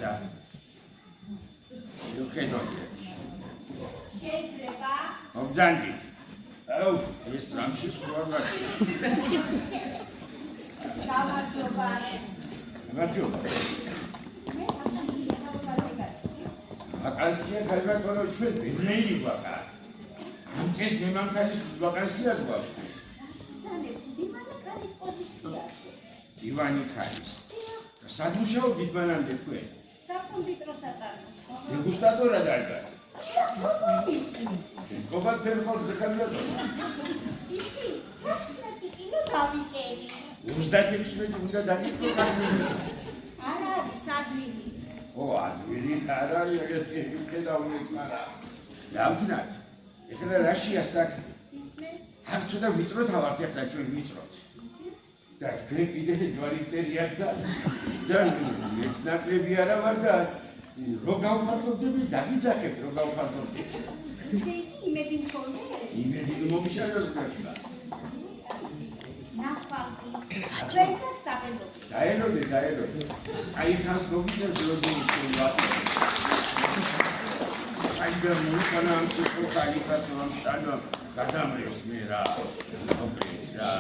და შევხედოთ. შეიძლება მოგძანდით. აუ, ეს რამში სკოლაში. გამარჯობა. გამარჯობა. მე ვაკანსია გაიბატონო ჩვენ ბედნიერი ვაკა. ამ წეს მემანქანის ვაკანსია გვაქვს. ივანი ქალის. სად მუშაობთ მანამდე თქვენ? საკონდიტრო საწარმო. დეგუსტატორად არ გარ. კობად ფერმორზე ხარბატო. ისი, 16 კილო დავიკერი. 36 უნდა დაგიწყო კარგი. არ არის ადვილი. ო, ადვილი არ არის ეგეთი ხედავთ მარა. დავთნათ. ეხლა რაშია საქმე? ისმე არ ცოტა ვიწროთ ავართ ახლა ჩვენ ვიწროთ. და თქვენ კიდე ჯვარი წერიათ და მეცნაკლები არა ვარ და რო გავფარდობდები დაგიძახებთ რო გავფარდობდები. ისე იმედი მქონდა? იმედი მომიშალოს გახდა. ნახავდი. ჩვენსაც დაბელობდი. დაელოდე. აი ხანს მოგიწევს როგორ ვიყავ. აიდა მოვიქანამ სულ კალიფაც რომ შანო გადამრევს მე რა. ოპერა.